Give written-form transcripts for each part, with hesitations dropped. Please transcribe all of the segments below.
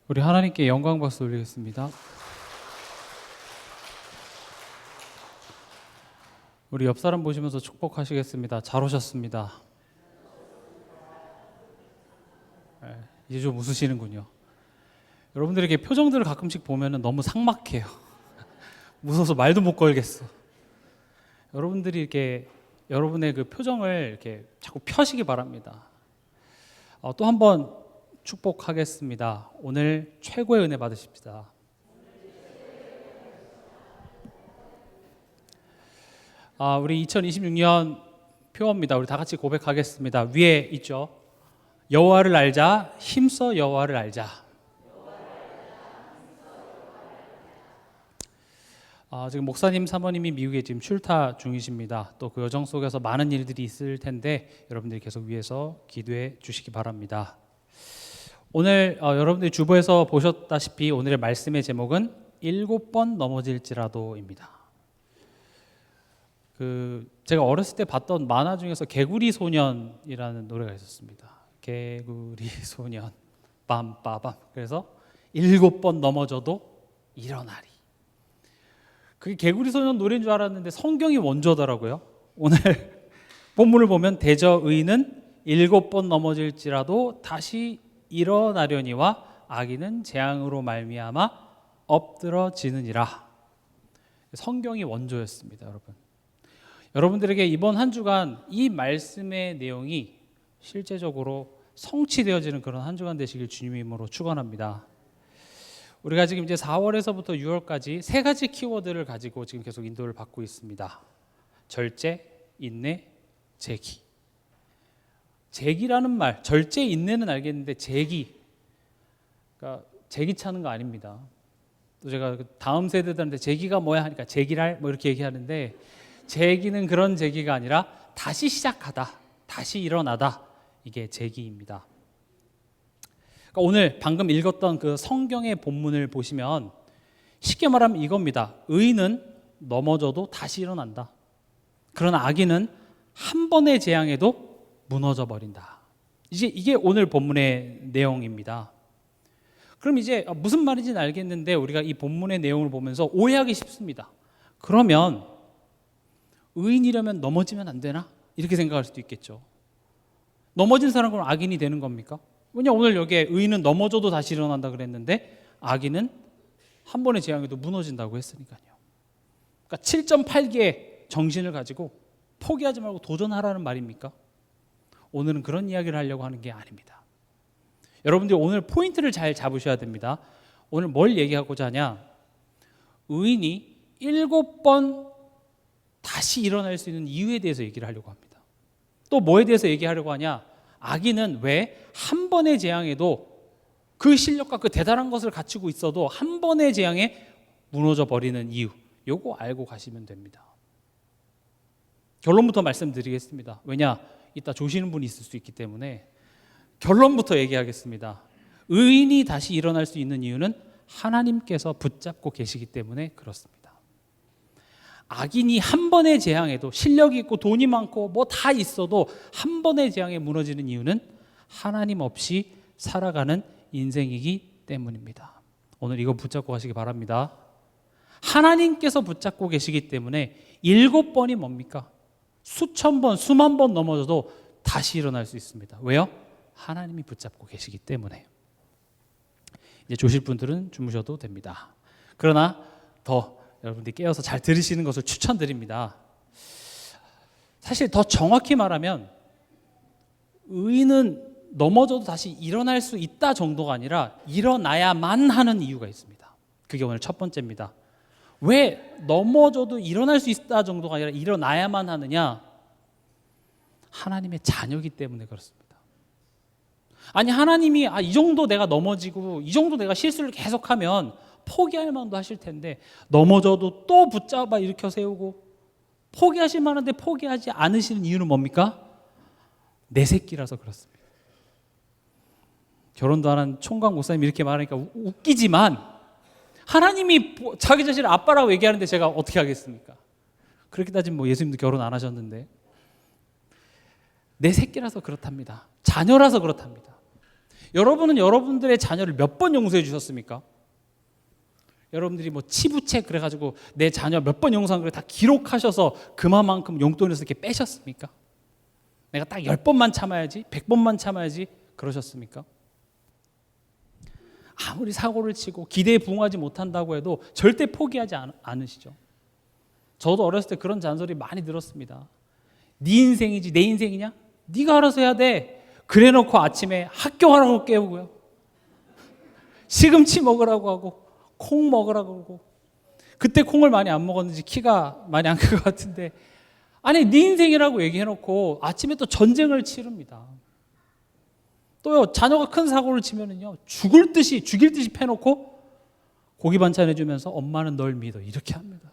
우리 하나님께 영광 박수 올리겠습니다. 우리 옆 사람 보시면서 축복하시겠습니다. 잘 오셨습니다. 네, 이제 좀 웃으시는군요. 여러분들에게 표정들을 가끔씩 보면 너무 삭막해요. 무서워서 말도 못 걸겠어. 여러분들이 이렇게 여러분의 그 표정을 이렇게 자꾸 펴시기 바랍니다. 또 한번 축복하겠습니다. 오늘 최고의 은혜 받으십시다. 우리 2026년 표어입니다. 우리 다 같이 고백하겠습니다. 위에 있죠. 여호와를 알자, 힘써 여호와를 알자. 지금 목사님, 사모님이 미국에 지금 출타 중이십니다. 또 그 여정 속에서 많은 일들이 있을 텐데 여러분들이 계속 위해서 기도해 주시기 바랍니다. 오늘 여러분들이 주보에서 보셨다시피 오늘의 말씀의 제목은 7번 넘어질지라도입니다. 제가 어렸을 때 봤던 만화 중에서 개구리 소년이라는 노래가 있었습니다. 개구리 소년 빰빠밤. 그래서 7번 넘어져도 일어나리. 그게 개구리 소년 노래인 줄 알았는데 성경이 원조더라고요. 오늘 본문을 보면 대저 의인은 7번 넘어질지라도 다시 일어나려니와 악인은 재앙으로 말미암아 엎드러지느니라. 성경이 원조였습니다, 여러분. 여러분들에게 이번 한 주간 이 말씀의 내용이 실제적으로 성취되어지는 그런 한 주간 되시길 주님의 이름으로 축원합니다. 우리가 지금 이제 4월에서부터 6월까지 세 가지 키워드를 가지고 지금 계속 인도를 받고 있습니다. 절제, 인내, 제기. 제기라는 말, 절제, 인내는 알겠는데 제기, 그러니까 제기 차는 거 아닙니다. 또 제가 다음 세대들한테 제기가 뭐야 하니까 제기랄 뭐 이렇게 얘기하는데 제기는 그런 제기가 아니라 다시 시작하다, 다시 일어나다, 이게 제기입니다. 그러니까 오늘 방금 읽었던 그 성경의 본문을 보시면 쉽게 말하면 이겁니다. 의인은 넘어져도 다시 일어난다. 그러나 악인은 한 번의 재앙에도 무너져 버린다. 이게 오늘 본문의 내용입니다. 그럼 이제 무슨 말인지는 알겠는데 우리가 이 본문의 내용을 보면서 오해하기 쉽습니다. 그러면 의인이라면 넘어지면 안 되나? 이렇게 생각할 수도 있겠죠. 넘어진 사람은 악인이 되는 겁니까? 왜냐 오늘 여기에 의인은 넘어져도 다시 일어난다 그랬는데 악인은 한 번의 재앙에도 무너진다고 했으니까요. 그러니까 7.8개의 정신을 가지고 포기하지 말고 도전하라는 말입니까? 오늘은 그런 이야기를 하려고 하는 게 아닙니다. 여러분들이 오늘 포인트를 잘 잡으셔야 됩니다. 오늘 뭘 얘기하고자 하냐? 의인이 7번 다시 일어날 수 있는 이유에 대해서 얘기를 하려고 합니다. 또 뭐에 대해서 얘기하려고 하냐? 악인은 왜 한 번의 재앙에도 그 실력과 그 대단한 것을 갖추고 있어도 한 번의 재앙에 무너져 버리는 이유, 요거 알고 가시면 됩니다. 결론부터 말씀드리겠습니다. 왜냐? 이따 조시는 분이 있을 수 있기 때문에 결론부터 얘기하겠습니다. 의인이 다시 일어날 수 있는 이유는 하나님께서 붙잡고 계시기 때문에 그렇습니다. 악인이 한 번의 재앙에도 실력이 있고 돈이 많고 뭐 다 있어도 한 번의 재앙에 무너지는 이유는 하나님 없이 살아가는 인생이기 때문입니다. 오늘 이거 붙잡고 가시기 바랍니다. 하나님께서 붙잡고 계시기 때문에 7번이 뭡니까? 수천 번, 수만 번 넘어져도 다시 일어날 수 있습니다. 왜요? 하나님이 붙잡고 계시기 때문에. 이제 조실 분들은 주무셔도 됩니다. 그러나 더 여러분들이 깨어서 잘 들으시는 것을 추천드립니다. 사실 더 정확히 말하면 의인은 넘어져도 다시 일어날 수 있다 정도가 아니라 일어나야만 하는 이유가 있습니다. 그게 오늘 첫 번째입니다. 왜 넘어져도 일어날 수 있다 정도가 아니라 일어나야만 하느냐? 하나님의 자녀이기 때문에 그렇습니다. 아니 하나님이 이 정도 내가 넘어지고 이 정도 내가 실수를 계속하면 포기할 만도 하실 텐데 넘어져도 또 붙잡아 일으켜 세우고 포기하실 만한데 포기하지 않으시는 이유는 뭡니까? 내 새끼라서 그렇습니다. 결혼도 안 한 총각 목사님이 이렇게 말하니까 웃기지만 하나님이 자기 자신을 아빠라고 얘기하는데 제가 어떻게 하겠습니까? 그렇게 따지면 뭐 예수님도 결혼 안 하셨는데 내 새끼라서 그렇답니다. 자녀라서 그렇답니다. 여러분은 여러분들의 자녀를 몇 번 용서해 주셨습니까? 여러분들이 뭐 치부책 그래가지고 내 자녀 몇 번 용서한 걸 다 기록하셔서 그만큼 용돈에서 이렇게 빼셨습니까? 내가 딱 10번만 참아야지, 100번만 참아야지 그러셨습니까? 아무리 사고를 치고 기대에 부응하지 못한다고 해도 절대 포기하지 않으시죠. 저도 어렸을 때 그런 잔소리 많이 들었습니다. 네 인생이지 내 인생이냐? 네가 알아서 해야 돼. 그래놓고 아침에 학교 가라고 깨우고요. 시금치 먹으라고 하고 콩 먹으라고 하고, 그때 콩을 많이 안 먹었는지 키가 많이 안 큰 것 같은데, 아니 네 인생이라고 얘기해놓고 아침에 또 전쟁을 치릅니다. 또요, 자녀가 큰 사고를 치면은요, 죽일 듯이 패놓고 고기 반찬 해주면서 엄마는 널 믿어 이렇게 합니다.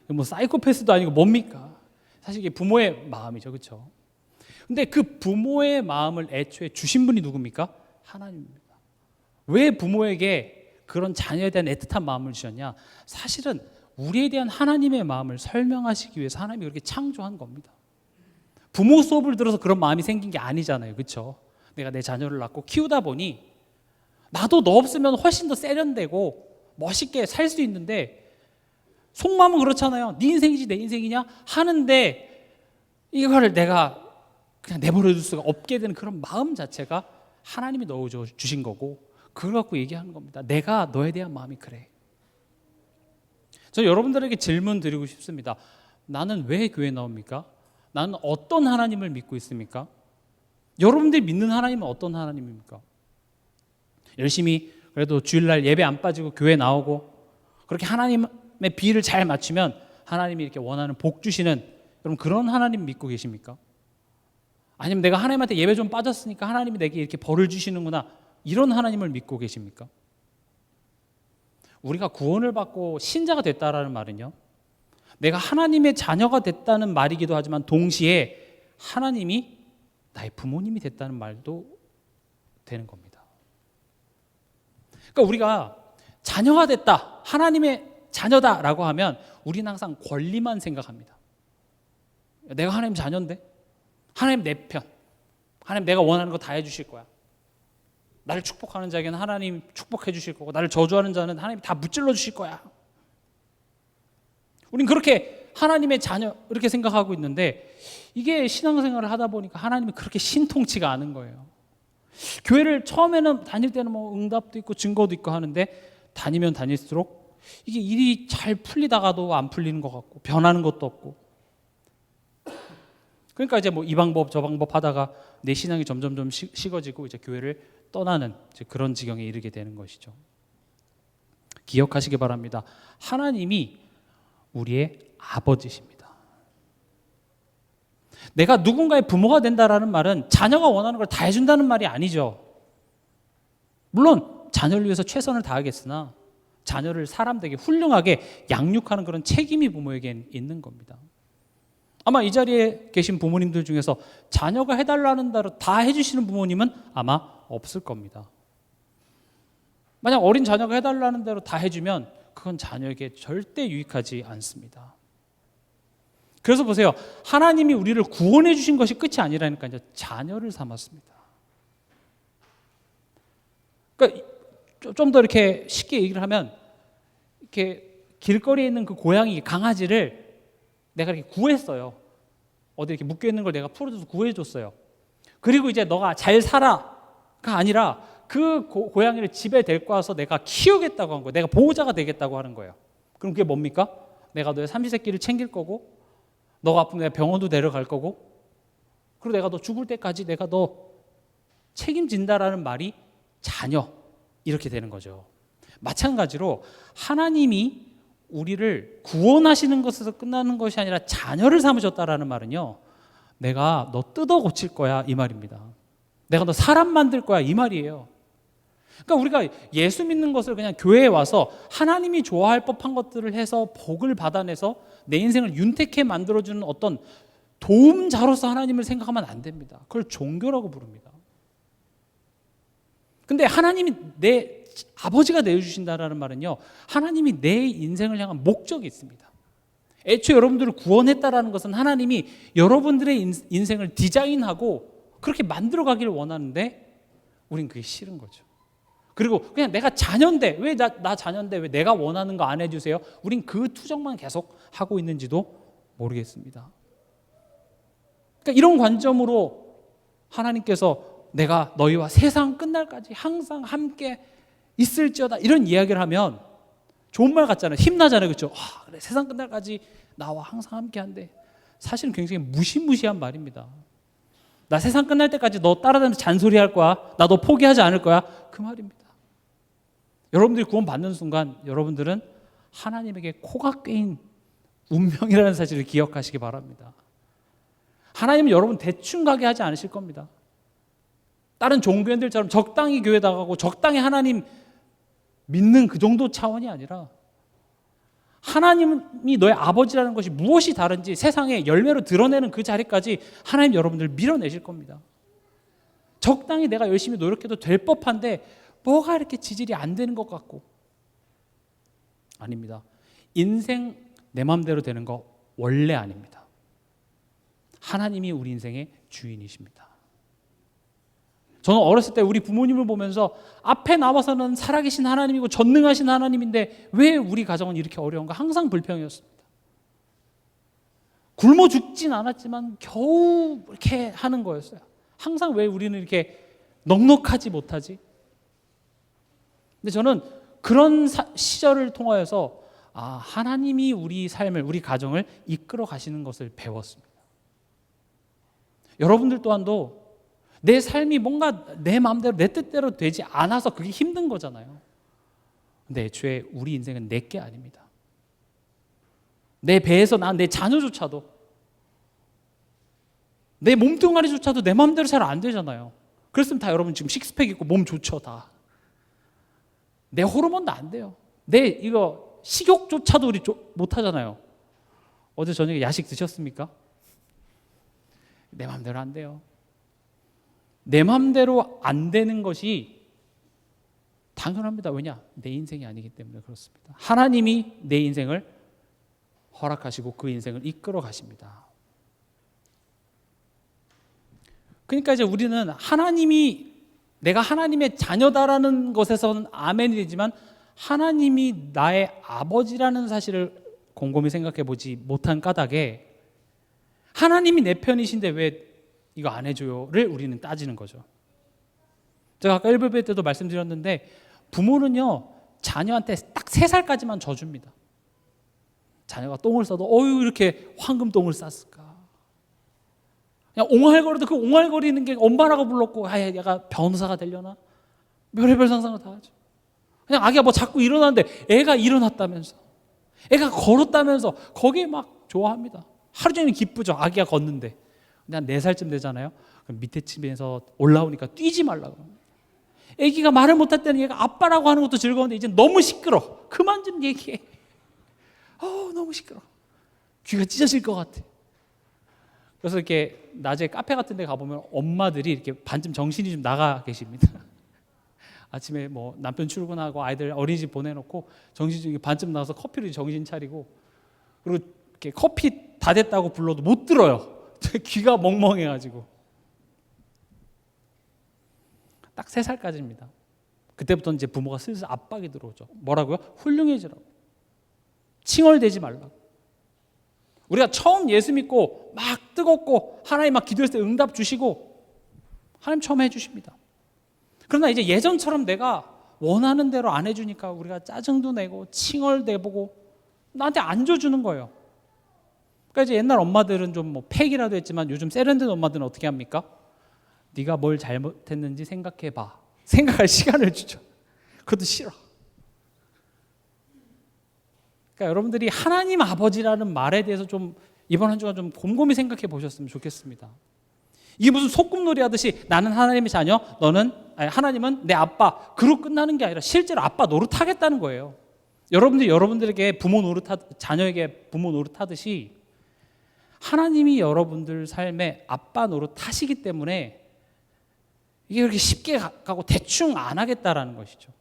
뭐 사이코패스도 아니고 뭡니까? 사실 이게 부모의 마음이죠, 그렇죠? 근데 그 부모의 마음을 애초에 주신 분이 누굽니까? 하나님입니다. 왜 부모에게 그런 자녀에 대한 애틋한 마음을 주셨냐? 사실은 우리에 대한 하나님의 마음을 설명하시기 위해서 하나님이 그렇게 창조한 겁니다. 부모 수업을 들어서 그런 마음이 생긴 게 아니잖아요, 그렇죠? 내가 내 자녀를 낳고 키우다 보니 나도 너 없으면 훨씬 더 세련되고 멋있게 살 수 있는데, 속마음은 그렇잖아요. 네 인생이지 내 인생이냐 하는데 이걸 내가 그냥 내버려 둘 수가 없게 되는 그런 마음 자체가 하나님이 넣어주신 거고, 그걸 갖고 얘기하는 겁니다. 내가 너에 대한 마음이 그래. 저 여러분들에게 질문 드리고 싶습니다. 나는 왜 교회에 나옵니까? 나는 어떤 하나님을 믿고 있습니까? 여러분들이 믿는 하나님은 어떤 하나님입니까? 열심히 그래도 주일날 예배 안 빠지고 교회 나오고 그렇게 하나님의 비를 잘 맞추면 하나님이 이렇게 원하는 복 주시는, 여러분 그런 하나님 믿고 계십니까? 아니면 내가 하나님한테 예배 좀 빠졌으니까 하나님이 내게 이렇게 벌을 주시는구나, 이런 하나님을 믿고 계십니까? 우리가 구원을 받고 신자가 됐다라는 말은요, 내가 하나님의 자녀가 됐다는 말이기도 하지만 동시에 하나님이 나의 부모님이 됐다는 말도 되는 겁니다. 그러니까 우리가 자녀가 됐다, 하나님의 자녀다라고 하면 우리는 항상 권리만 생각합니다. 내가 하나님 자녀인데, 하나님 내 편, 하나님 내가 원하는 거 다 해주실 거야. 나를 축복하는 자에게는 하나님 축복해 주실 거고, 나를 저주하는 자는 하나님 다 무찔러 주실 거야. 우린 그렇게 하나님의 자녀 이렇게 생각하고 있는데, 이게 신앙생활을 하다 보니까 하나님이 그렇게 신통치가 않은 거예요. 교회를 처음에는 다닐 때는 뭐 응답도 있고 증거도 있고 하는데, 다니면 다닐수록 이게 일이 잘 풀리다가도 안 풀리는 것 같고 변하는 것도 없고, 그러니까 이제 뭐 이 방법 저 방법 하다가 내 신앙이 점점 식어지고 이제 교회를 떠나는 이제 그런 지경에 이르게 되는 것이죠. 기억하시기 바랍니다. 하나님이 우리의 아버지십니다. 내가 누군가의 부모가 된다라는 말은 자녀가 원하는 걸 다 해준다는 말이 아니죠. 물론 자녀를 위해서 최선을 다하겠으나 자녀를 사람 되게 훌륭하게 양육하는 그런 책임이 부모에게 있는 겁니다. 아마 이 자리에 계신 부모님들 중에서 자녀가 해달라는 대로 다 해주시는 부모님은 아마 없을 겁니다. 만약 어린 자녀가 해달라는 대로 다 해주면 그건 자녀에게 절대 유익하지 않습니다. 그래서 보세요. 하나님이 우리를 구원해 주신 것이 끝이 아니라니까요. 자녀를 삼았습니다. 그러니까 좀 더 이렇게 쉽게 얘기를 하면, 이렇게 길거리에 있는 그 고양이, 강아지를 내가 이렇게 구했어요. 어디 이렇게 묶여 있는 걸 내가 풀어줘서 구해줬어요. 그리고 이제 너가 잘 살아가 아니라 그 고양이를 집에 데리고 와서 내가 키우겠다고 한 거예요. 내가 보호자가 되겠다고 하는 거예요. 그럼 그게 뭡니까? 내가 너의 삼시세끼를 챙길 거고, 너가 아프면 내가 병원도 데려갈 거고, 그리고 내가 너 죽을 때까지 내가 너 책임진다라는 말이 자녀, 이렇게 되는 거죠. 마찬가지로 하나님이 우리를 구원하시는 것에서 끝나는 것이 아니라 자녀를 삼으셨다라는 말은요, 내가 너 뜯어 고칠 거야 이 말입니다. 내가 너 사람 만들 거야 이 말이에요. 그러니까 우리가 예수 믿는 것을 그냥 교회에 와서 하나님이 좋아할 법한 것들을 해서 복을 받아내서 내 인생을 윤택해 만들어주는 어떤 도움자로서 하나님을 생각하면 안 됩니다. 그걸 종교라고 부릅니다. 근데 하나님이 내 아버지가 내어주신다라는 말은요, 하나님이 내 인생을 향한 목적이 있습니다. 애초에 여러분들을 구원했다라는 것은 하나님이 여러분들의 인생을 디자인하고 그렇게 만들어 가기를 원하는데, 우린 그게 싫은 거죠. 그리고 그냥 내가 자녀인데 왜 나 자녀인데 왜 내가 원하는 거 안 해주세요? 우린 그 투정만 계속 하고 있는지도 모르겠습니다. 그러니까 이런 관점으로 하나님께서 내가 너희와 세상 끝날까지 항상 함께 있을지어다 이런 이야기를 하면 좋은 말 같잖아요. 힘나잖아요. 그렇죠? 그래, 세상 끝날까지 나와 항상 함께 한대. 사실은 굉장히 무시무시한 말입니다. 나 세상 끝날 때까지 너 따라다니면서 잔소리할 거야. 나 너 포기하지 않을 거야. 그 말입니다. 여러분들이 구원 받는 순간 여러분들은 하나님에게 코가 꿰인 운명이라는 사실을 기억하시기 바랍니다. 하나님은 여러분 대충 가게 하지 않으실 겁니다. 다른 종교인들처럼 적당히 교회 나가고 적당히 하나님 믿는 그 정도 차원이 아니라 하나님이 너의 아버지라는 것이 무엇이 다른지 세상에 열매로 드러내는 그 자리까지 하나님 여러분들 밀어내실 겁니다. 적당히 내가 열심히 노력해도 될 법한데 뭐가 이렇게 지질이 안 되는 것 같고. 아닙니다. 인생 내 마음대로 되는 거 원래 아닙니다. 하나님이 우리 인생의 주인이십니다. 저는 어렸을 때 우리 부모님을 보면서 앞에 나와서는 살아계신 하나님이고 전능하신 하나님인데 왜 우리 가정은 이렇게 어려운가 항상 불평이었습니다. 굶어 죽진 않았지만 겨우 이렇게 하는 거였어요. 항상 왜 우리는 이렇게 넉넉하지 못하지? 근데 저는 그런 시절을 통하여서 하나님이 우리 삶을, 우리 가정을 이끌어 가시는 것을 배웠습니다. 여러분들 또한도 내 삶이 뭔가 내 마음대로 내 뜻대로 되지 않아서 그게 힘든 거잖아요. 근데 애초에 우리 인생은 내 게 아닙니다. 내 배에서 난 내 자녀조차도 내 몸뚱아리조차도 내 마음대로 잘 안 되잖아요. 그랬으면 다 여러분 지금 식스팩 있고 몸 좋죠 다. 내 호르몬도 안 돼요. 내 이거 식욕조차도 우리 못 하잖아요. 어제 저녁에 야식 드셨습니까? 내 마음대로 안 돼요. 내 마음대로 안 되는 것이 당연합니다. 왜냐? 내 인생이 아니기 때문에 그렇습니다. 하나님이 내 인생을 허락하시고 그 인생을 이끌어 가십니다. 그러니까 이제 우리는 내가 하나님의 자녀다라는 것에서는 아멘이 되지만 하나님이 나의 아버지라는 사실을 곰곰이 생각해 보지 못한 까닭에 하나님이 내 편이신데 왜 이거 안 해줘요를 우리는 따지는 거죠. 제가 아까 1부 때도 말씀드렸는데 부모는요 자녀한테 딱 3살까지만 져줍니다. 자녀가 똥을 싸도 어휴 이렇게 황금똥을 쌌을까. 그냥 옹알거려도 그 옹알거리는 게 엄마라고 불렀고 얘가 변호사가 되려나? 별의별 상상을 다 하죠. 그냥 아기가 뭐 자꾸 일어나는데 애가 일어났다면서 애가 걸었다면서 거기에 막 좋아합니다. 하루 종일 기쁘죠. 아기가 걷는데. 근데 한 4살쯤 되잖아요. 그럼 밑에 집에서 올라오니까 뛰지 말라고 합니다. 아기가 말을 못할 때는 얘가 아빠라고 하는 것도 즐거운데 이제 너무 시끄러. 그만 좀 얘기해. 너무 시끄러. 귀가 찢어질 것 같아. 그래서 이렇게 낮에 카페 같은 데 가보면 엄마들이 이렇게 반쯤 정신이 좀 나가 계십니다. 아침에 뭐 남편 출근하고 아이들 어린이집 보내놓고 정신 좀 반쯤 나가서 커피를 정신 차리고 그리고 이렇게 커피 다 됐다고 불러도 못 들어요. 귀가 멍멍해가지고. 딱 3살까지입니다. 그때부터 이제 부모가 슬슬 압박이 들어오죠. 뭐라고요? 훌륭해지라고. 칭얼대지 말라고. 우리가 처음 예수 믿고 막 뜨겁고 하나님 막 기도했을 때 응답 주시고 하나님 처음 해주십니다. 그러나 이제 예전처럼 내가 원하는 대로 안 해주니까 우리가 짜증도 내고 칭얼대보고 나한테 안 줘주는 거예요. 그러니까 이제 옛날 엄마들은 좀 뭐 팩이라도 했지만 요즘 세련된 엄마들은 어떻게 합니까? 네가 뭘 잘못했는지 생각해봐. 생각할 시간을 주죠. 그것도 싫어. 그러니까 여러분들이 하나님 아버지라는 말에 대해서 좀 이번 한 주간 좀 곰곰이 생각해 보셨으면 좋겠습니다. 이게 무슨 소꿉놀이 하듯이 나는 하나님의 자녀, 하나님은 내 아빠, 그로 끝나는 게 아니라 실제로 아빠 노릇하겠다는 거예요. 여러분들에게 자녀에게 부모 노릇하듯이 하나님이 여러분들 삶에 아빠 노릇하시기 때문에 이게 그렇게 쉽게 가고 대충 안 하겠다라는 것이죠.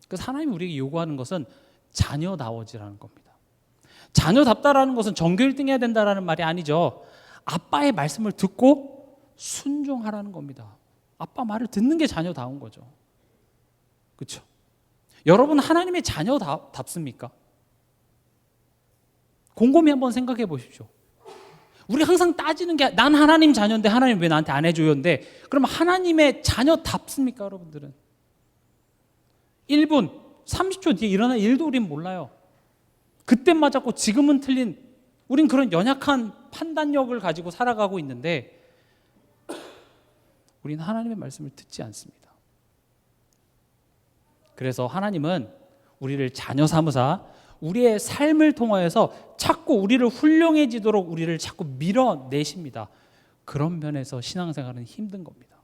그래서 하나님이 우리에게 요구하는 것은 자녀다워지라는 겁니다. 자녀답다라는 것은 전교 1등 해야 된다라는 말이 아니죠. 아빠의 말씀을 듣고 순종하라는 겁니다. 아빠 말을 듣는 게 자녀다운 거죠. 그렇죠? 여러분 하나님의 자녀답습니까? 곰곰이 한번 생각해 보십시오. 우리 항상 따지는 게 난 하나님 자녀인데 하나님 왜 나한테 안 해줘요인데, 그럼 하나님의 자녀답습니까 여러분들은? 1분 30초 뒤에 일어날 일도 우린 몰라요. 그때 맞았고 지금은 틀린, 우린 그런 연약한 판단력을 가지고 살아가고 있는데 우린 하나님의 말씀을 듣지 않습니다. 그래서 하나님은 우리를 자녀 삼으사 우리의 삶을 통하여서 자꾸 우리를 훌륭해지도록 우리를 자꾸 밀어내십니다. 그런 면에서 신앙생활은 힘든 겁니다.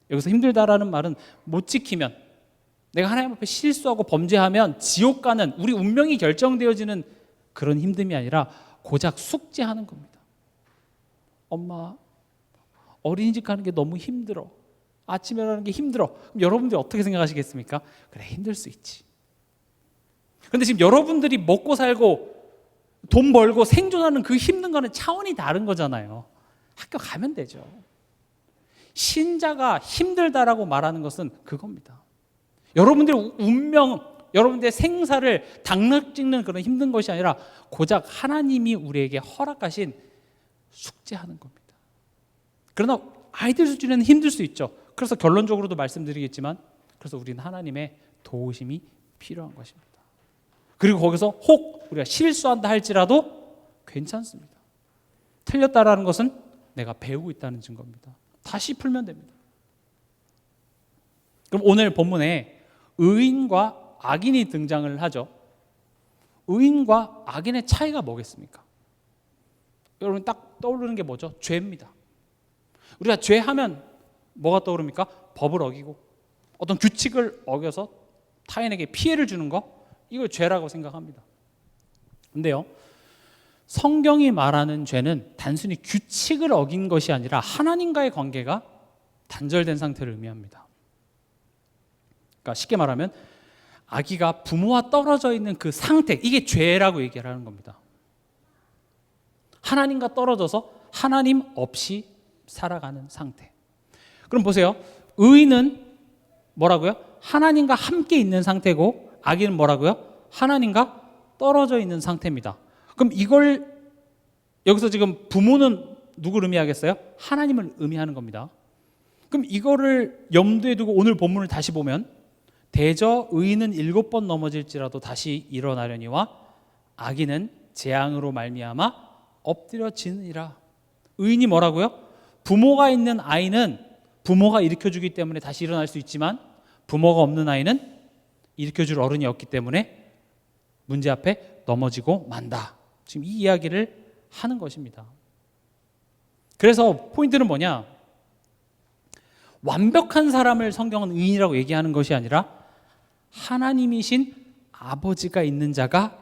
여기서 힘들다라는 말은 못 지키면, 내가 하나님 앞에 실수하고 범죄하면 지옥 가는, 우리 운명이 결정되어지는 그런 힘듦이 아니라 고작 숙제하는 겁니다. 엄마, 어린이집 가는 게 너무 힘들어. 아침에 일어나는 게 힘들어. 그럼 여러분들이 어떻게 생각하시겠습니까? 그래, 힘들 수 있지. 근데 지금 여러분들이 먹고 살고 돈 벌고 생존하는 그 힘든 거는 차원이 다른 거잖아요. 학교 가면 되죠. 신자가 힘들다라고 말하는 것은 그겁니다. 여러분들의 운명, 여러분들의 생사를 당락짓는 그런 힘든 것이 아니라 고작 하나님이 우리에게 허락하신 숙제하는 겁니다. 그러나 아이들 수준에는 힘들 수 있죠. 그래서 결론적으로도 말씀드리겠지만, 그래서 우리는 하나님의 도우심이 필요한 것입니다. 그리고 거기서 혹 우리가 실수한다 할지라도 괜찮습니다. 틀렸다라는 것은 내가 배우고 있다는 증거입니다. 다시 풀면 됩니다. 그럼 오늘 본문에 의인과 악인이 등장을 하죠. 의인과 악인의 차이가 뭐겠습니까? 여러분 딱 떠오르는 게 뭐죠? 죄입니다. 우리가 죄하면 뭐가 떠오릅니까? 법을 어기고 어떤 규칙을 어겨서 타인에게 피해를 주는 거, 이걸 죄라고 생각합니다. 근데요, 성경이 말하는 죄는 단순히 규칙을 어긴 것이 아니라 하나님과의 관계가 단절된 상태를 의미합니다. 그러니까 쉽게 말하면 아기가 부모와 떨어져 있는 그 상태, 이게 죄라고 얘기를 하는 겁니다. 하나님과 떨어져서 하나님 없이 살아가는 상태. 그럼 보세요. 의인은 뭐라고요? 하나님과 함께 있는 상태고, 악인은 뭐라고요? 하나님과 떨어져 있는 상태입니다. 그럼 이걸 여기서 지금 부모는 누구를 의미하겠어요? 하나님을 의미하는 겁니다. 그럼 이거를 염두에 두고 오늘 본문을 다시 보면, 대저 의인은 7번 넘어질지라도 다시 일어나려니와 악인은 재앙으로 말미암아 엎드려지느니라. 의인이 뭐라고요? 부모가 있는 아이는 부모가 일으켜주기 때문에 다시 일어날 수 있지만, 부모가 없는 아이는 일으켜줄 어른이 없기 때문에 문제 앞에 넘어지고 만다. 지금 이 이야기를 하는 것입니다. 그래서 포인트는 뭐냐? 완벽한 사람을 성경은 의인이라고 얘기하는 것이 아니라 하나님이신 아버지가 있는 자가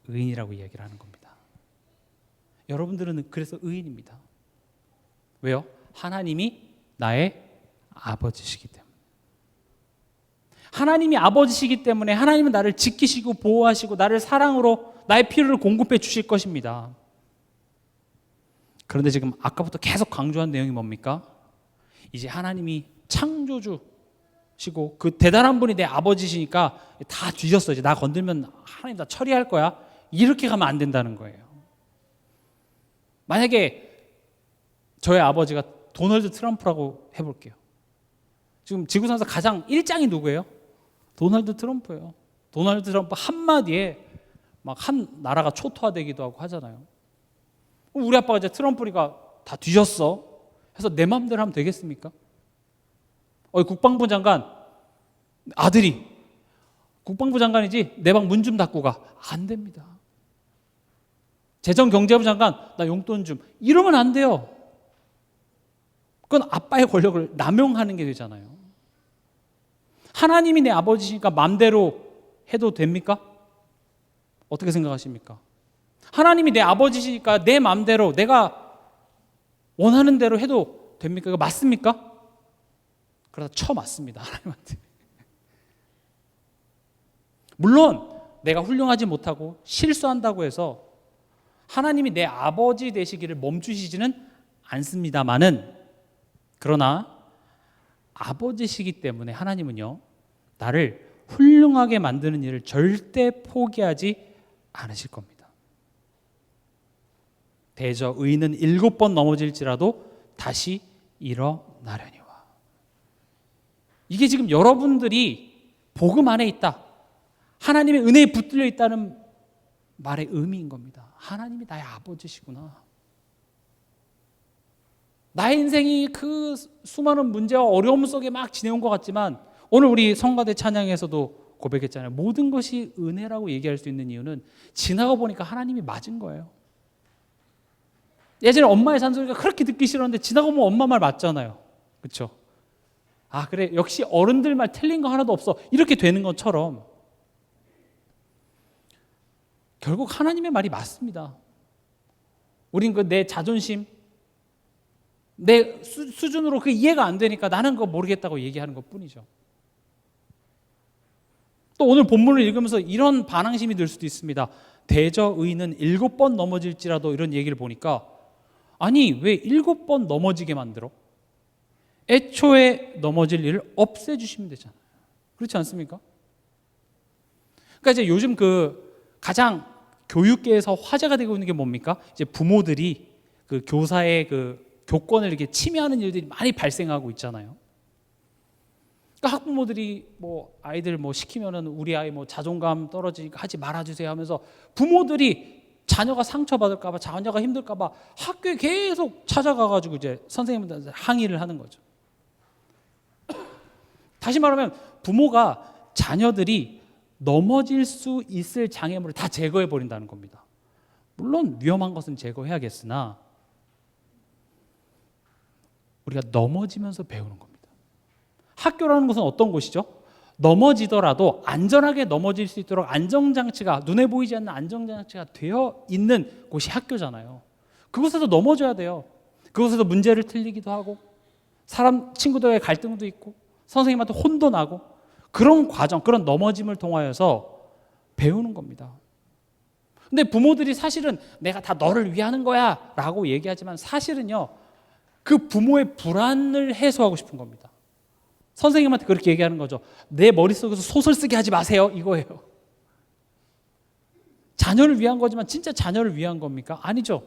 의인이라고 이야기를 하는 겁니다. 여러분들은 그래서 의인입니다. 왜요? 하나님이 나의 아버지시기 때문에. 하나님이 아버지시기 때문에 하나님은 나를 지키시고 보호하시고 나를 사랑으로 나의 필요를 공급해 주실 것입니다. 그런데 지금 아까부터 계속 강조한 내용이 뭡니까? 이제 하나님이 창조주시고 그 대단한 분이 내 아버지시니까 다 뒤졌어. 이제 나 건들면 하나님 다 처리할 거야. 이렇게 가면 안 된다는 거예요. 만약에 저의 아버지가 도널드 트럼프라고 해볼게요. 지금 지구상에서 가장 일장이 누구예요? 도널드 트럼프예요. 도널드 트럼프 한마디에 막 한 나라가 초토화되기도 하고 하잖아요. 우리 아빠가 이제 트럼프니까 다 뒤졌어 해서 내 마음대로 하면 되겠습니까? 국방부 장관 아들이 국방부 장관이지 내 방 문 좀 닫고 가. 안 됩니다. 재정경제부 장관 나 용돈 좀, 이러면 안 돼요. 그건 아빠의 권력을 남용하는 게 되잖아요. 하나님이 내 아버지시니까 마음대로 해도 됩니까? 어떻게 생각하십니까? 하나님이 내 아버지시니까 내 마음대로 내가 원하는 대로 해도 됩니까? 이거 맞습니까? 그러다 쳐맞습니다, 하나님한테. 물론 내가 훌륭하지 못하고 실수한다고 해서 하나님이 내 아버지 되시기를 멈추시지는 않습니다만은, 그러나 아버지시기 때문에 하나님은요, 나를 훌륭하게 만드는 일을 절대 포기하지 않으실 겁니다. 대저 의인은 7번 넘어질지라도 다시 일어나려니와. 이게 지금 여러분들이 복음 안에 있다, 하나님의 은혜에 붙들려 있다는 말의 의미인 겁니다. 하나님이 나의 아버지시구나. 나의 인생이 그 수많은 문제와 어려움 속에 막 지내온 것 같지만, 오늘 우리 성가대 찬양에서도 고백했잖아요. 모든 것이 은혜라고 얘기할 수 있는 이유는 지나가 보니까 하나님이 맞은 거예요. 예전에 엄마의 잔소리가 그렇게 듣기 싫었는데 지나가 보면 엄마 말 맞잖아요. 그렇죠? 아, 그래, 역시 어른들 말 틀린 거 하나도 없어, 이렇게 되는 것처럼 결국 하나님의 말이 맞습니다. 우린 그 내 자존심, 내 수준으로 그 이해가 안 되니까 나는 그거 모르겠다고 얘기하는 것 뿐이죠. 또 오늘 본문을 읽으면서 이런 반항심이 들 수도 있습니다. 대저 의인은 7번 넘어질지라도, 이런 얘기를 보니까, 아니 왜 7번 넘어지게 만들어? 애초에 넘어질 일을 없애주시면 되잖아요. 그렇지 않습니까? 그러니까 이제 요즘 그 가장 교육계에서 화제가 되고 있는 게 뭡니까? 이제 부모들이 그 교사의 그 교권을 이렇게 침해하는 일들이 많이 발생하고 있잖아요. 그러니까 학부모들이 뭐 아이들 뭐 시키면은 우리 아이 뭐 자존감 떨어지니까 하지 말아주세요 하면서 부모들이 자녀가 상처받을까봐, 자녀가 힘들까봐 학교에 계속 찾아가가지고 이제 선생님한테 항의를 하는 거죠. 다시 말하면 부모가 자녀들이 넘어질 수 있을 장애물을 다 제거해 버린다는 겁니다. 물론 위험한 것은 제거해야겠으나 우리가 넘어지면서 배우는 겁니다. 학교라는 것은 어떤 곳이죠? 넘어지더라도 안전하게 넘어질 수 있도록 안정장치가, 눈에 보이지 않는 안정장치가 되어 있는 곳이 학교잖아요. 그곳에서 넘어져야 돼요. 그곳에서 문제를 틀리기도 하고, 친구들과의 갈등도 있고, 선생님한테 혼도 나고, 그런 과정, 그런 넘어짐을 통하여서 배우는 겁니다. 근데 부모들이 사실은 내가 다 너를 위하는 거야 라고 얘기하지만, 사실은요, 그 부모의 불안을 해소하고 싶은 겁니다. 선생님한테 그렇게 얘기하는 거죠. 내 머릿속에서 소설 쓰게 하지 마세요, 이거예요. 자녀를 위한 거지만 진짜 자녀를 위한 겁니까? 아니죠.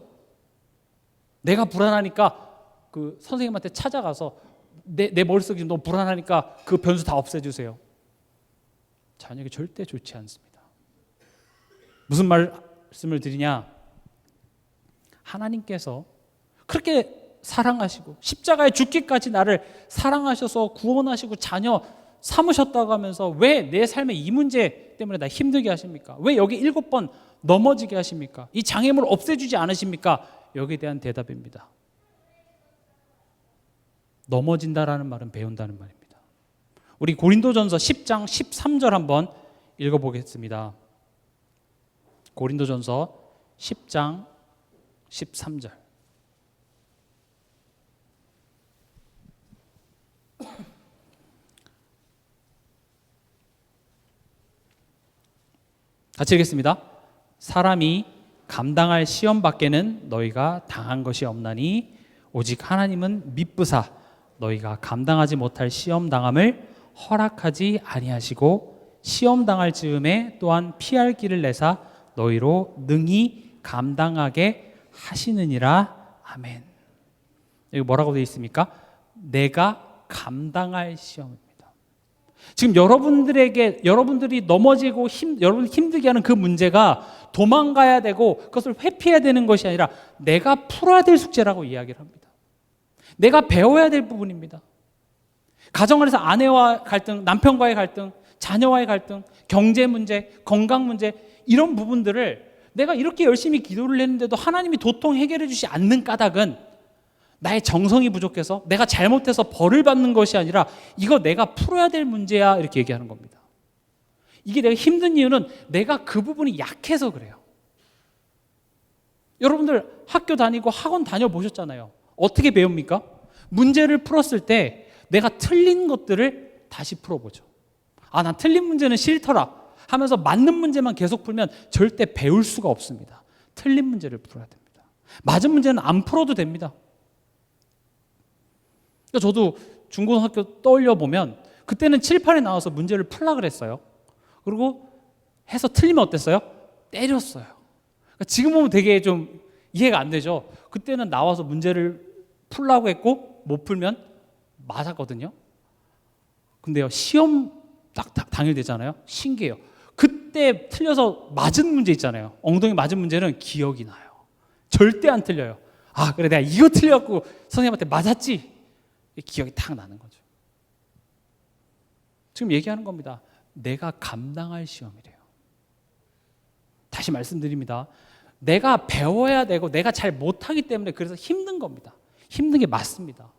내가 불안하니까 그 선생님한테 찾아가서 내 머릿속이 너무 불안하니까 그 변수 다 없애주세요. 자녀에게 절대 좋지 않습니다. 무슨 말씀을 드리냐? 하나님께서 그렇게 사랑하시고 십자가에 죽기까지 나를 사랑하셔서 구원하시고 자녀 삼으셨다고 하면서 왜 내 삶의 이 문제 때문에 나 힘들게 하십니까? 왜 여기 7번 넘어지게 하십니까? 이 장애물을 없애주지 않으십니까? 여기에 대한 대답입니다. 넘어진다라는 말은 배운다는 말입니다. 우리 고린도전서 10장 13절 한번 읽어보겠습니다. 고린도전서 10장 13절. 같이 읽겠습니다. 사람이 감당할 시험 밖에는 너희가 당한 것이 없나니 오직 하나님은 미쁘사 너희가 감당하지 못할 시험 당함을 허락하지 아니하시고 시험 당할 즈음에 또한 피할 길을 내사 너희로 능히 감당하게 하시느니라. 아멘. 여기 뭐라고 되어 있습니까? 내가 감당할 시험입니다. 지금 여러분들이 넘어지고 여러분을 힘들게 하는 그 문제가 도망가야 되고 그것을 회피해야 되는 것이 아니라 내가 풀어야 될 숙제라고 이야기를 합니다. 내가 배워야 될 부분입니다. 가정 안에서 아내와 갈등, 남편과의 갈등, 자녀와의 갈등, 경제 문제, 건강 문제, 이런 부분들을 내가 이렇게 열심히 기도를 했는데도 하나님이 도통 해결해 주지 않는 까닭은 나의 정성이 부족해서 내가 잘못해서 벌을 받는 것이 아니라 이거 내가 풀어야 될 문제야, 이렇게 얘기하는 겁니다. 이게 내가 힘든 이유는 내가 그 부분이 약해서 그래요. 여러분들 학교 다니고 학원 다녀보셨잖아요. 어떻게 배웁니까? 문제를 풀었을 때 내가 틀린 것들을 다시 풀어보죠. 아, 난 틀린 문제는 싫더라 하면서 맞는 문제만 계속 풀면 절대 배울 수가 없습니다. 틀린 문제를 풀어야 됩니다. 맞은 문제는 안 풀어도 됩니다. 그러니까 저도 중고등학교 떠올려 보면 그때는 칠판에 나와서 문제를 풀라 그랬어요. 그리고 해서 틀리면 어땠어요? 때렸어요. 그러니까 지금 보면 되게 좀 이해가 안 되죠. 그때는 나와서 문제를 풀라고 했고 못 풀면 맞았거든요. 근데요, 시험 딱 당일 되잖아요. 신기해요. 그때 틀려서 맞은 문제 있잖아요. 엉덩이 맞은 문제는 기억이 나요. 절대 안 틀려요. 아, 그래, 내가 이거 틀려갖고 선생님한테 맞았지. 기억이 탁 나는 거죠. 지금 얘기하는 겁니다. 내가 감당할 시험이래요. 다시 말씀드립니다. 내가 배워야 되고 내가 잘 못하기 때문에 그래서 힘든 겁니다. 힘든 게 맞습니다.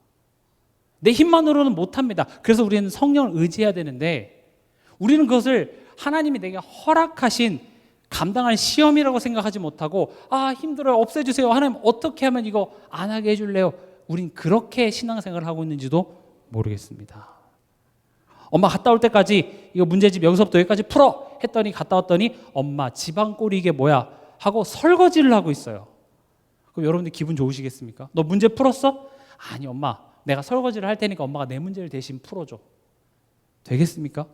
내 힘만으로는 못합니다. 그래서 우리는 성령을 의지해야 되는데 우리는 그것을 하나님이 내게 허락하신 감당할 시험이라고 생각하지 못하고 아, 힘들어요, 없애주세요, 하나님 어떻게 하면 이거 안 하게 해줄래요? 우린 그렇게 신앙생활을 하고 있는지도 모르겠습니다. 엄마 갔다 올 때까지 이거 문제집 여기서부터 여기까지 풀어 했더니 갔다 왔더니 엄마 지방골이 이게 뭐야 하고 설거지를 하고 있어요. 그럼 여러분들 기분 좋으시겠습니까? 너 문제 풀었어? 아니 엄마, 내가 설거지를 할 테니까 엄마가 내 문제를 대신 풀어줘. 되겠습니까?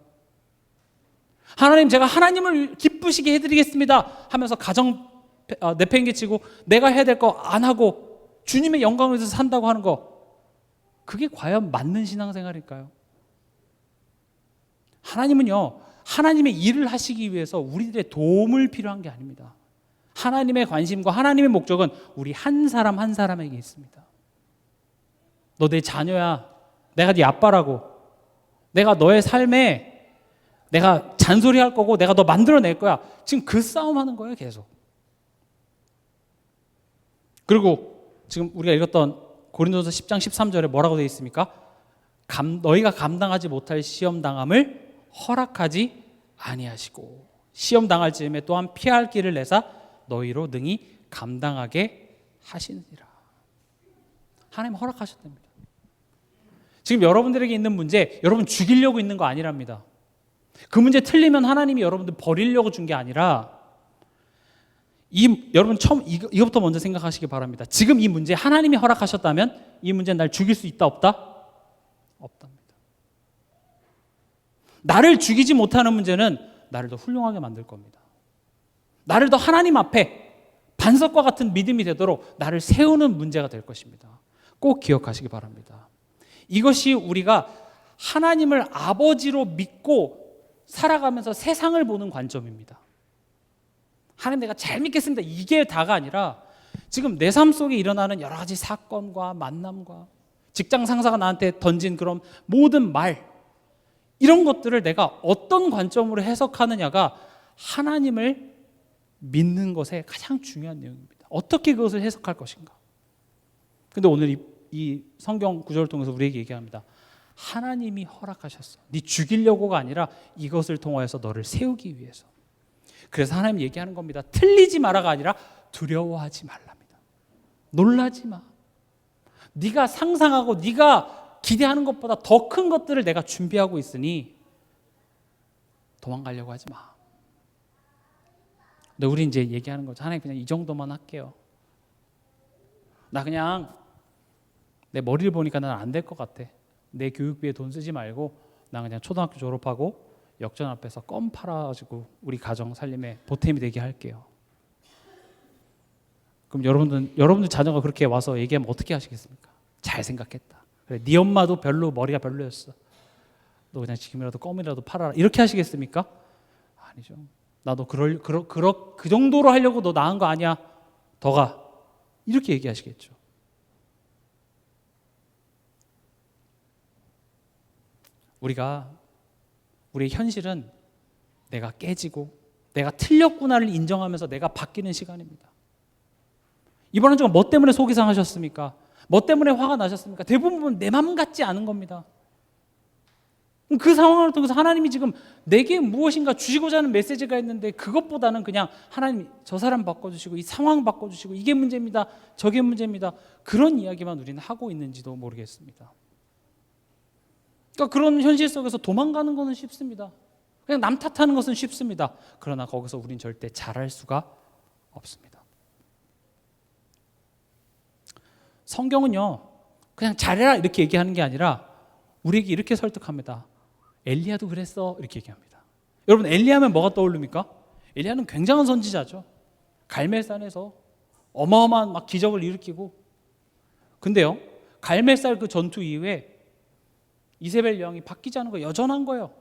하나님, 제가 하나님을 기쁘시게 해드리겠습니다 하면서 가정 내팽개치고 내가 해야 될 거 안 하고 주님의 영광을 위해서 산다고 하는 거, 그게 과연 맞는 신앙생활일까요? 하나님은요, 하나님의 일을 하시기 위해서 우리들의 도움을 필요한 게 아닙니다. 하나님의 관심과 하나님의 목적은 우리 한 사람 한 사람에게 있습니다. 너 내 자녀야, 내가 네 아빠라고, 내가 너의 삶에 내가 잔소리할 거고 내가 너 만들어낼 거야. 지금 그 싸움하는 거예요, 계속. 그리고 지금 우리가 읽었던 고린도서 10장 13절에 뭐라고 되어 있습니까? 너희가 감당하지 못할 시험 당함을 허락하지 아니하시고 시험 당할 즈음에 또한 피할 길을 내사 너희로 능히 감당하게 하시느니라. 하나님 허락하셨답니다. 지금 여러분들에게 있는 문제, 여러분 죽이려고 있는 거 아니랍니다. 그 문제 틀리면 하나님이 여러분들 버리려고 준 게 아니라 여러분 처음 이것부터 먼저 생각하시기 바랍니다. 지금 이 문제 하나님이 허락하셨다면 이 문제는 날 죽일 수 있다 없다? 없답니다. 나를 죽이지 못하는 문제는 나를 더 훌륭하게 만들 겁니다. 나를 더 하나님 앞에 반석과 같은 믿음이 되도록 나를 세우는 문제가 될 것입니다. 꼭 기억하시기 바랍니다. 이것이 우리가 하나님을 아버지로 믿고 살아가면서 세상을 보는 관점입니다. 하나님, 내가 잘 믿겠습니다, 이게 다가 아니라 지금 내 삶 속에 일어나는 여러 가지 사건과 만남과 직장 상사가 나한테 던진 그런 모든 말, 이런 것들을 내가 어떤 관점으로 해석하느냐가 하나님을 믿는 것의 가장 중요한 내용입니다. 어떻게 그것을 해석할 것인가. 근데 오늘 이 성경 구절을 통해서 우리에게 얘기합니다. 하나님이 허락하셨어. 네 죽이려고가 아니라 이것을 통하여서 너를 세우기 위해서. 그래서 하나님 얘기하는 겁니다. 틀리지 마라가 아니라 두려워하지 말랍니다. 놀라지 마. 네가 상상하고 네가 기대하는 것보다 더 큰 것들을 내가 준비하고 있으니 도망가려고 하지 마. 근데 우리 이제 얘기하는 거죠. 하나님, 그냥 이 정도만 할게요. 나 그냥 내 머리를 보니까 난 안 될 것 같아. 내 교육비에 돈 쓰지 말고 나 그냥 초등학교 졸업하고 역전 앞에서 껌 팔아가지고 우리 가정 살림에 보탬이 되게 할게요. 그럼 여러분들 자녀가 그렇게 와서 얘기하면 어떻게 하시겠습니까? 잘 생각했다. 그래, 네 엄마도 머리가 별로였어. 너 그냥 지금이라도 껌이라도 팔아라. 이렇게 하시겠습니까? 아니죠. 나도 그 정도로 하려고 너 나은 거 아니야. 더 가. 이렇게 얘기하시겠죠. 우리의 현실은 내가 깨지고 내가 틀렸구나를 인정하면서 내가 바뀌는 시간입니다. 이번 한 주간 뭐 때문에 속이 상하셨습니까? 뭐 때문에 화가 나셨습니까? 대부분 내 맘 같지 않은 겁니다. 그 상황을 통해서 하나님이 지금 내게 무엇인가 주시고자 하는 메시지가 있는데 그것보다는 그냥 하나님, 저 사람 바꿔주시고 이 상황 바꿔주시고 이게 문제입니다, 저게 문제입니다, 그런 이야기만 우리는 하고 있는지도 모르겠습니다. 그러니까 그런 현실 속에서 도망가는 것은 쉽습니다. 그냥 남 탓하는 것은 쉽습니다. 그러나 거기서 우린 절대 잘할 수가 없습니다. 성경은요, 그냥 잘해라 이렇게 얘기하는 게 아니라 우리에게 이렇게 설득합니다. 엘리야도 그랬어 이렇게 얘기합니다. 여러분 엘리야면 뭐가 떠오릅니까? 엘리야는 굉장한 선지자죠. 갈멜산에서 어마어마한 막 기적을 일으키고, 근데요 갈멜산 그 전투 이후에 이세벨 여왕이 바뀌지 않은 거 여전한 거예요.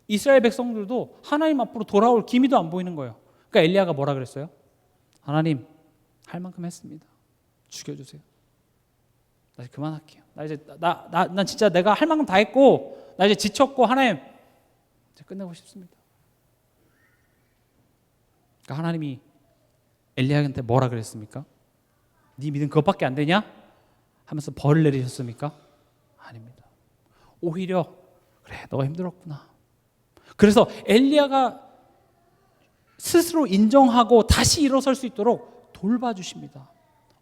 이스라엘 백성들도 하나님 앞으로 돌아올 기미도 안 보이는 거예요. 그러니까 엘리야가 뭐라 그랬어요? 하나님 할 만큼 했습니다. 죽여주세요. 나 이제 그만할게요. 나 진짜 내가 할 만큼 다 했고 나 이제 지쳤고 하나님 이제 끝내고 싶습니다. 그러니까 하나님이 엘리야한테 뭐라 그랬습니까? 네 믿음 그것밖에 안 되냐? 하면서 벌을 내리셨습니까? 아닙니다. 오히려 그래 너가 힘들었구나. 그래서 엘리야가 스스로 인정하고 다시 일어설 수 있도록 돌봐주십니다.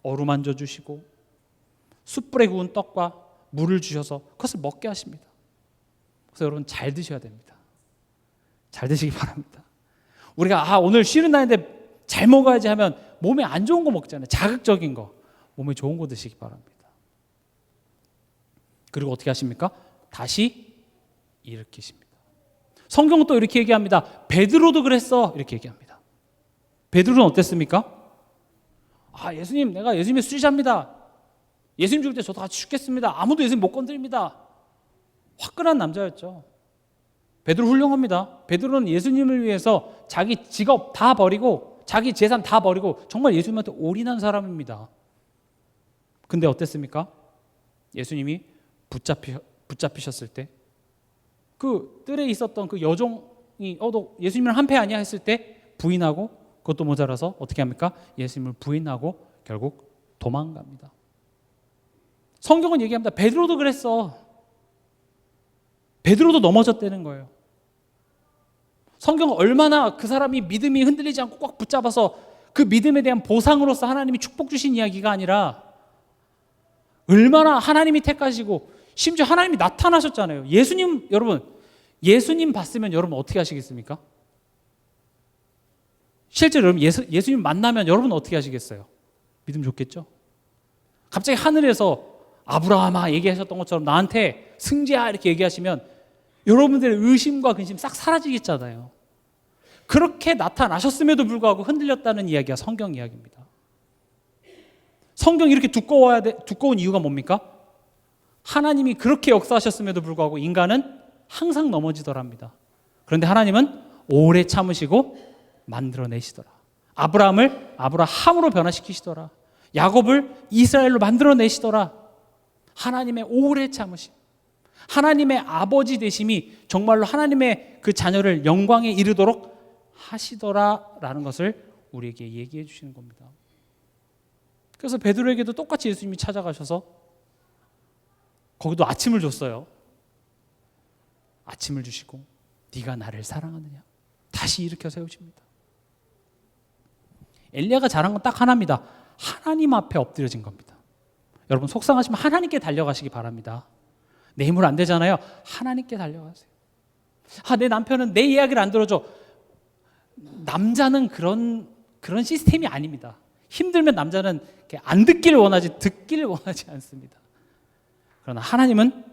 어루만져 주시고 숯불에 구운 떡과 물을 주셔서 그것을 먹게 하십니다. 그래서 여러분 잘 드셔야 됩니다. 잘 드시기 바랍니다. 우리가 오늘 쉬는 날인데 잘 먹어야지 하면 몸에 안 좋은 거 먹잖아요. 자극적인 거. 몸에 좋은 거 드시기 바랍니다. 그리고 어떻게 하십니까? 다시 일으키십니다. 성경은 또 이렇게 얘기합니다. 베드로도 그랬어 이렇게 얘기합니다. 베드로는 어땠습니까? 예수님 내가 예수님의 수지자입니다. 예수님 죽을 때 저도 같이 죽겠습니다. 아무도 예수님 못 건드립니다. 화끈한 남자였죠. 베드로 훌륭합니다. 베드로는 예수님을 위해서 자기 직업 다 버리고 자기 재산 다 버리고 정말 예수님한테 올인한 사람입니다. 근데 어땠습니까? 예수님이 붙잡히셨을 때 그 뜰에 있었던 그 여종이 너 예수님을 한패 아니야 했을 때 부인하고 그것도 모자라서 어떻게 합니까? 예수님을 부인하고 결국 도망갑니다. 성경은 얘기합니다. 베드로도 그랬어. 베드로도 넘어졌다는 거예요. 성경은 얼마나 그 사람이 믿음이 흔들리지 않고 꽉 붙잡아서 그 믿음에 대한 보상으로서 하나님이 축복 주신 이야기가 아니라 얼마나 하나님이 택하시고 심지어 하나님이 나타나셨잖아요. 예수님 여러분 예수님 봤으면 여러분 어떻게 하시겠습니까? 실제로 여러분 예수님 만나면 여러분 어떻게 하시겠어요? 믿음 좋겠죠? 갑자기 하늘에서 아브라함아 얘기하셨던 것처럼 나한테 승재야 이렇게 얘기하시면 여러분들의 의심과 근심 싹 사라지겠잖아요. 그렇게 나타나셨음에도 불구하고 흔들렸다는 이야기가 성경 이야기입니다. 성경이 이렇게 두꺼운 이유가 뭡니까? 하나님이 그렇게 역사하셨음에도 불구하고 인간은 항상 넘어지더랍니다. 그런데 하나님은 오래 참으시고 만들어내시더라. 아브라함을 아브라함으로 변화시키시더라. 야곱을 이스라엘로 만들어내시더라. 하나님의 오래 참으심, 하나님의 아버지 되심이 정말로 하나님의 그 자녀를 영광에 이르도록 하시더라라는 것을 우리에게 얘기해 주시는 겁니다. 그래서 베드로에게도 똑같이 예수님이 찾아가셔서 거기도 아침을 줬어요. 아침을 주시고 네가 나를 사랑하느냐 다시 일으켜 세우십니다. 엘리야가 잘한 건 딱 하나입니다. 하나님 앞에 엎드려진 겁니다. 여러분 속상하시면 하나님께 달려가시기 바랍니다. 내 힘으로 안 되잖아요. 하나님께 달려가세요. 내 남편은 내 이야기를 안 들어줘. 남자는 그런 시스템이 아닙니다. 힘들면 남자는 안 듣기를 원하지 듣기를 원하지 않습니다. 그러나 하나님은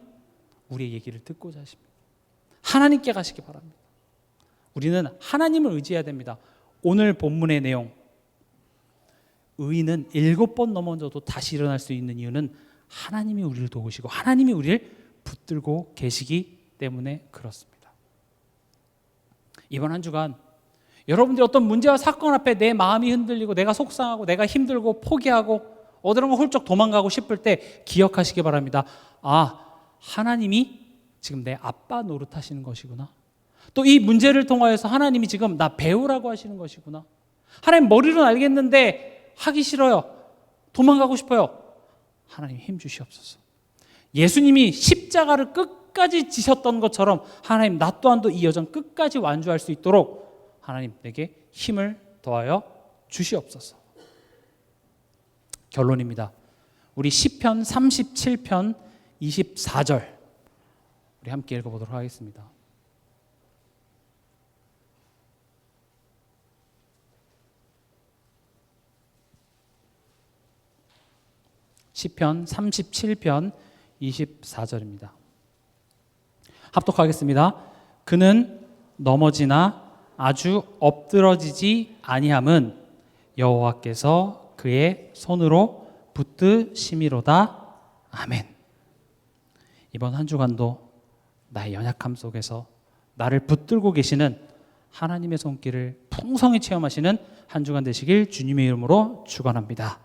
우리의 얘기를 듣고자 하십니다. 하나님께 가시기 바랍니다. 우리는 하나님을 의지해야 됩니다. 오늘 본문의 내용, 의인은 7번 넘어져도 다시 일어날 수 있는 이유는 하나님이 우리를 도우시고 하나님이 우리를 붙들고 계시기 때문에 그렇습니다. 이번 한 주간 여러분들이 어떤 문제와 사건 앞에 내 마음이 흔들리고 내가 속상하고 내가 힘들고 포기하고 어디론가 훌쩍 도망가고 싶을 때 기억하시기 바랍니다. 하나님이 지금 내 아빠 노릇하시는 것이구나. 또 이 문제를 통하여서 하나님이 지금 나 배우라고 하시는 것이구나. 하나님 머리로는 알겠는데 하기 싫어요. 도망가고 싶어요. 하나님 힘 주시옵소서. 예수님이 십자가를 끝까지 지셨던 것처럼 하나님 나 또한도 이 여정 끝까지 완주할 수 있도록 하나님 내게 힘을 더하여 주시옵소서. 결론입니다. 우리 시편 37편 24절 우리 함께 읽어보도록 하겠습니다. 시편 37편 24절입니다. 합독하겠습니다. 그는 넘어지나 아주 엎드러지지 아니함은 여호와께서 그의 손으로 붙드심이로다. 아멘. 이번 한 주간도 나의 연약함 속에서 나를 붙들고 계시는 하나님의 손길을 풍성히 체험하시는 한 주간 되시길 주님의 이름으로 축원합니다.